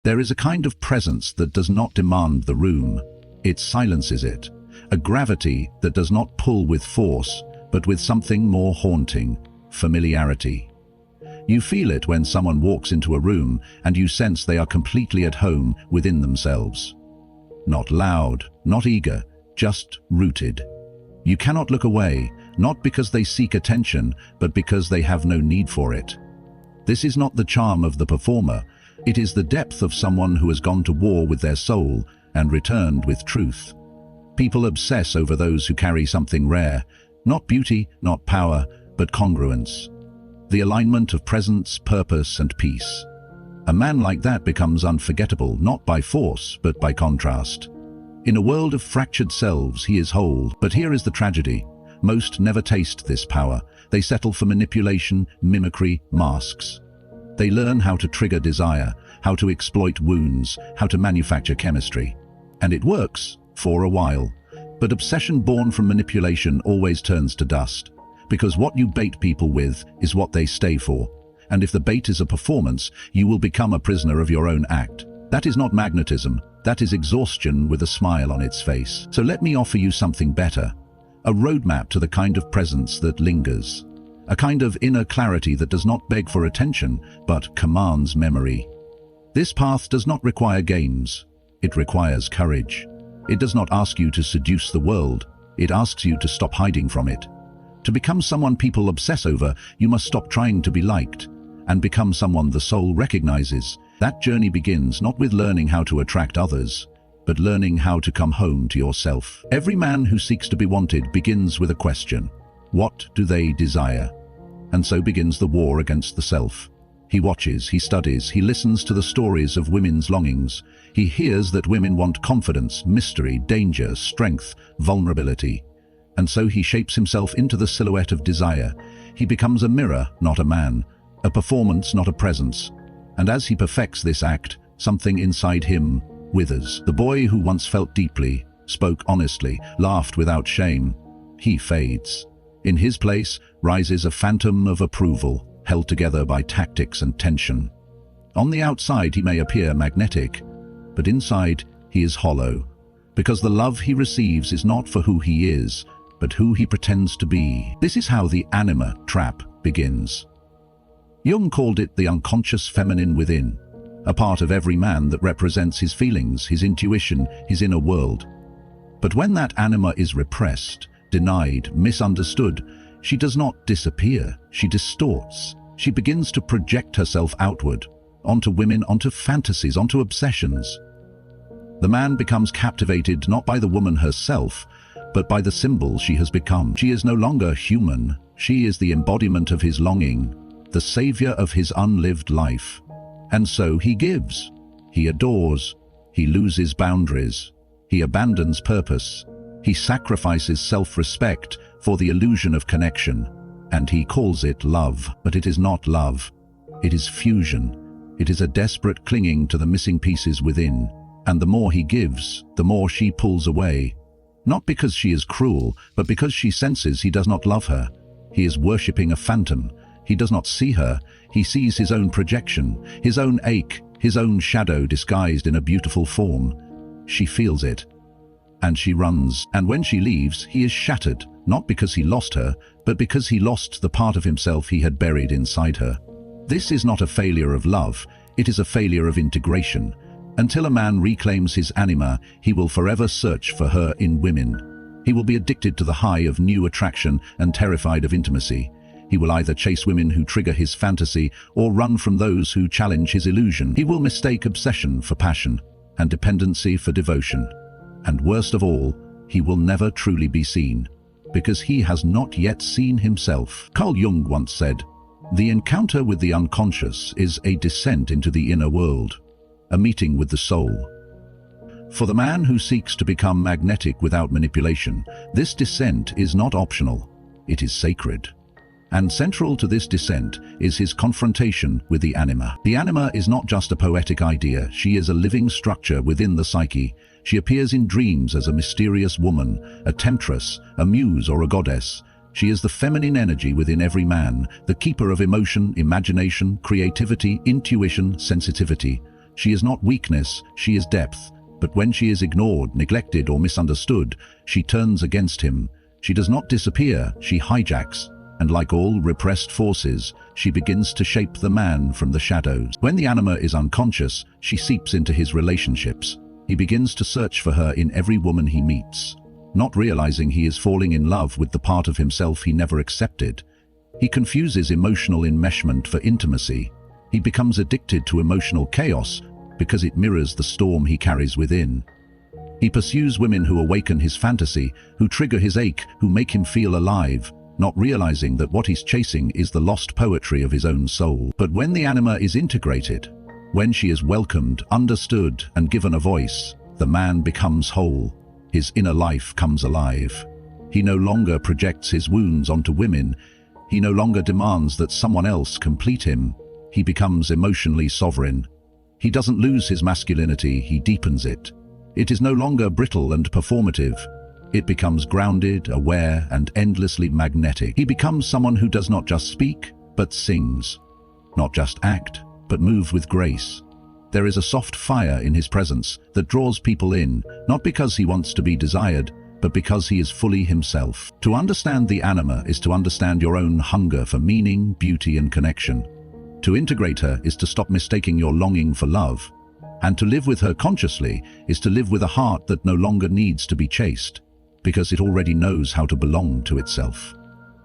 There is a kind of presence that does not demand the room. It silences it. A gravity that does not pull with force, but with something more haunting: familiarity. You feel it when someone walks into a room and you sense they are completely at home within themselves. Not loud, not eager, just rooted. You cannot look away, not because they seek attention, but because they have no need for it. This is not the charm of the performer. It is the depth of someone who has gone to war with their soul and returned with truth. People obsess over those who carry something rare, not beauty, not power, but congruence. The alignment of presence, purpose, and peace. A man like that becomes unforgettable, not by force, but by contrast. In a world of fractured selves, he is whole. But here is the tragedy. Most never taste this power. They settle for manipulation, mimicry, masks. They learn how to trigger desire, how to exploit wounds, how to manufacture chemistry. And it works, for a while. But obsession born from manipulation always turns to dust. Because what you bait people with is what they stay for. And if the bait is a performance, you will become a prisoner of your own act. That is not magnetism. That is exhaustion with a smile on its face. So let me offer you something better. A roadmap to the kind of presence that lingers. A kind of inner clarity that does not beg for attention, but commands memory. This path does not require games. It requires courage. It does not ask you to seduce the world. It asks you to stop hiding from it. To become someone people obsess over, you must stop trying to be liked and become someone the soul recognizes. That journey begins not with learning how to attract others, but learning how to come home to yourself. Every man who seeks to be wanted begins with a question. What do they desire? And so begins the war against the self. He watches, he studies, he listens to the stories of women's longings. He hears that women want confidence, mystery, danger, strength, vulnerability. And so he shapes himself into the silhouette of desire. He becomes a mirror, not a man, a performance, not a presence. And as he perfects this act, something inside him withers. The boy who once felt deeply, spoke honestly, laughed without shame, he fades. In his place rises a phantom of approval, held together by tactics and tension. On the outside he may appear magnetic, but inside he is hollow, because the love he receives is not for who he is, but who he pretends to be. This is how the anima trap begins. Jung called it the unconscious feminine within, a part of every man that represents his feelings, his intuition, his inner world. But when that anima is repressed, denied, misunderstood, she does not disappear, she distorts. She begins to project herself outward, onto women, onto fantasies, onto obsessions. The man becomes captivated not by the woman herself, but by the symbol she has become. She is no longer human. She is the embodiment of his longing, the savior of his unlived life. And so he gives, he adores, he loses boundaries, he abandons purpose, he sacrifices self-respect for the illusion of connection, and he calls it love. But it is not love. It is fusion. It is a desperate clinging to the missing pieces within. And the more he gives, the more she pulls away. Not because she is cruel, but because she senses he does not love her. He is worshipping a phantom. He does not see her. He sees his own projection, his own ache, his own shadow disguised in a beautiful form. She feels it, and she runs. And when she leaves, he is shattered, not because he lost her, but because he lost the part of himself he had buried inside her. This is not a failure of love. It is a failure of integration. Until a man reclaims his anima, he will forever search for her in women. He will be addicted to the high of new attraction and terrified of intimacy. He will either chase women who trigger his fantasy or run from those who challenge his illusion. He will mistake obsession for passion and dependency for devotion. And worst of all, he will never truly be seen, because he has not yet seen himself. Carl Jung once said, "The encounter with the unconscious is a descent into the inner world, a meeting with the soul." For the man who seeks to become magnetic without manipulation, this descent is not optional, it is sacred. And central to this descent is his confrontation with the anima. The anima is not just a poetic idea, she is a living structure within the psyche. She appears in dreams as a mysterious woman, a temptress, a muse, or a goddess. She is the feminine energy within every man, the keeper of emotion, imagination, creativity, intuition, sensitivity. She is not weakness, she is depth. But when she is ignored, neglected, or misunderstood, she turns against him. She does not disappear, she hijacks. And like all repressed forces, she begins to shape the man from the shadows. When the anima is unconscious, she seeps into his relationships. He begins to search for her in every woman he meets, not realizing he is falling in love with the part of himself he never accepted. He confuses emotional enmeshment for intimacy. He becomes addicted to emotional chaos because it mirrors the storm he carries within. He pursues women who awaken his fantasy, who trigger his ache, who make him feel alive, not realizing that what he's chasing is the lost poetry of his own soul. But when the anima is integrated, when she is welcomed, understood, and given a voice, the man becomes whole. His inner life comes alive. He no longer projects his wounds onto women. He no longer demands that someone else complete him. He becomes emotionally sovereign. He doesn't lose his masculinity, he deepens it. It is no longer brittle and performative. It becomes grounded, aware, and endlessly magnetic. He becomes someone who does not just speak, but sings. Not just act, but move with grace. There is a soft fire in his presence that draws people in, not because he wants to be desired, but because he is fully himself. To understand the anima is to understand your own hunger for meaning, beauty, and connection. To integrate her is to stop mistaking your longing for love. And to live with her consciously is to live with a heart that no longer needs to be chased, because it already knows how to belong to itself.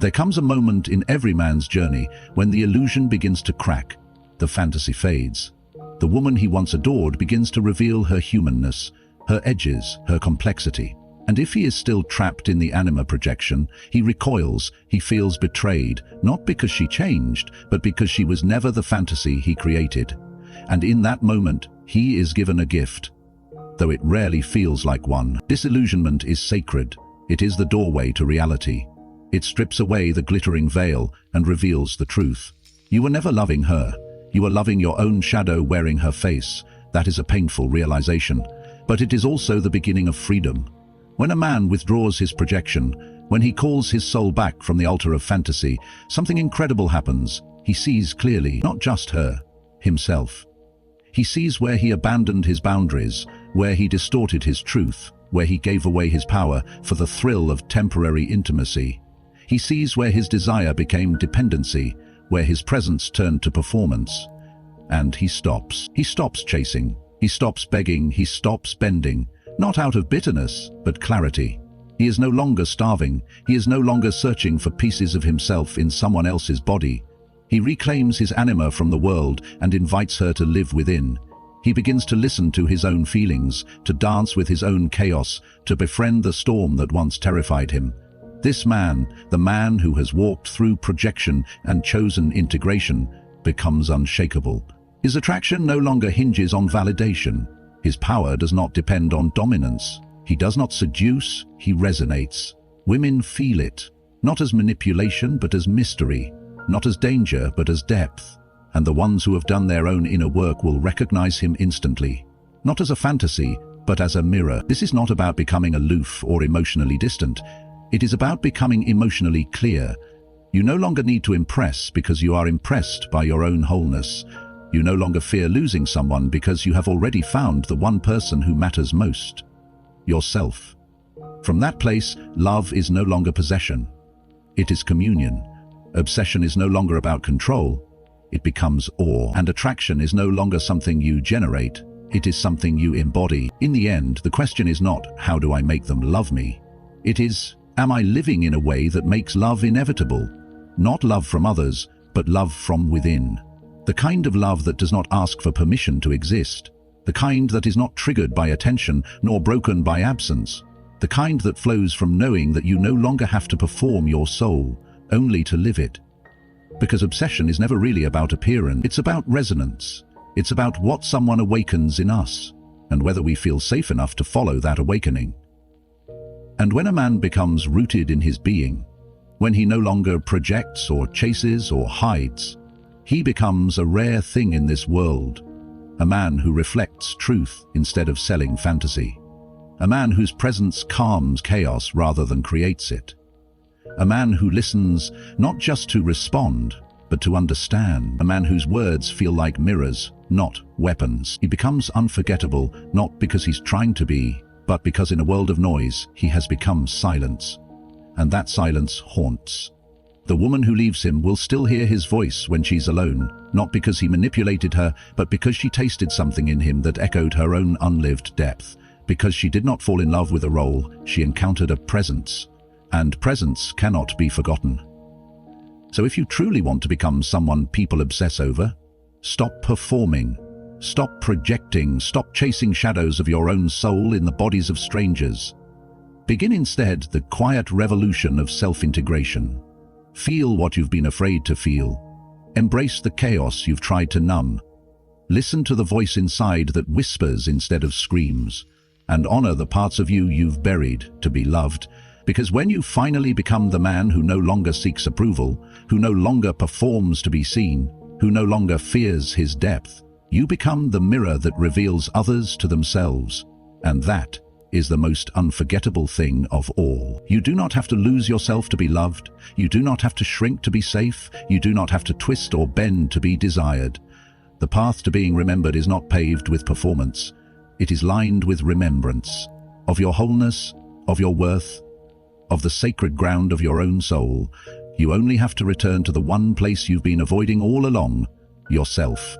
There comes a moment in every man's journey when the illusion begins to crack, the fantasy fades. The woman he once adored begins to reveal her humanness, her edges, her complexity. And if he is still trapped in the anima projection, he recoils, he feels betrayed, not because she changed, but because she was never the fantasy he created. And in that moment, he is given a gift, though it rarely feels like one. Disillusionment is sacred. It is the doorway to reality. It strips away the glittering veil and reveals the truth. You were never loving her. You are loving your own shadow wearing her face. That is a painful realization, but it is also the beginning of freedom. When a man withdraws his projection, when he calls his soul back from the altar of fantasy, something incredible happens. He sees clearly, not just her, himself. He sees where he abandoned his boundaries, where he distorted his truth, where he gave away his power for the thrill of temporary intimacy. He sees where his desire became dependency, where his presence turned to performance. And he stops. He stops chasing. He stops begging. He stops bending. Not out of bitterness, but clarity. He is no longer starving. He is no longer searching for pieces of himself in someone else's body. He reclaims his anima from the world and invites her to live within. He begins to listen to his own feelings, to dance with his own chaos, to befriend the storm that once terrified him. This man, the man who has walked through projection and chosen integration, becomes unshakable. His attraction no longer hinges on validation. His power does not depend on dominance. He does not seduce, he resonates. Women feel it, not as manipulation but as mystery, not as danger but as depth. And the ones who have done their own inner work will recognize him instantly, not as a fantasy, but as a mirror. This is not about becoming aloof or emotionally distant. It is about becoming emotionally clear. You no longer need to impress because you are impressed by your own wholeness. You no longer fear losing someone because you have already found the one person who matters most, yourself. From that place, love is no longer possession. It is communion. Obsession is no longer about control. It becomes awe. And attraction is no longer something you generate. It is something you embody. In the end, the question is not, how do I make them love me? It is, am I living in a way that makes love inevitable? Not love from others, but love from within. The kind of love that does not ask for permission to exist. The kind that is not triggered by attention, nor broken by absence. The kind that flows from knowing that you no longer have to perform your soul, only to live it. Because obsession is never really about appearance. It's about resonance. It's about what someone awakens in us, and whether we feel safe enough to follow that awakening. And when a man becomes rooted in his being, when he no longer projects or chases or hides, he becomes a rare thing in this world. A man who reflects truth instead of selling fantasy. A man whose presence calms chaos rather than creates it. A man who listens not just to respond, but to understand. A man whose words feel like mirrors, not weapons. He becomes unforgettable, not because he's trying to be, but because in a world of noise, he has become silence. And that silence haunts. The woman who leaves him will still hear his voice when she's alone, not because he manipulated her, but because she tasted something in him that echoed her own unlived depth. Because she did not fall in love with a role, she encountered a presence. And presence cannot be forgotten. So if you truly want to become someone people obsess over, stop performing. Stop projecting, stop chasing shadows of your own soul in the bodies of strangers. Begin instead the quiet revolution of self-integration. Feel what you've been afraid to feel. Embrace the chaos you've tried to numb. Listen to the voice inside that whispers instead of screams. And honor the parts of you you've buried to be loved. Because when you finally become the man who no longer seeks approval, who no longer performs to be seen, who no longer fears his depth, you become the mirror that reveals others to themselves. And that is the most unforgettable thing of all. You do not have to lose yourself to be loved. You do not have to shrink to be safe. You do not have to twist or bend to be desired. The path to being remembered is not paved with performance. It is lined with remembrance of your wholeness, of your worth, of the sacred ground of your own soul. You only have to return to the one place you've been avoiding all along, yourself.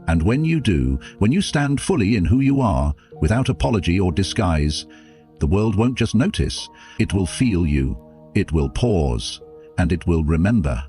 And when you do, when you stand fully in who you are, without apology or disguise, the world won't just notice, it will feel you, it will pause, and it will remember.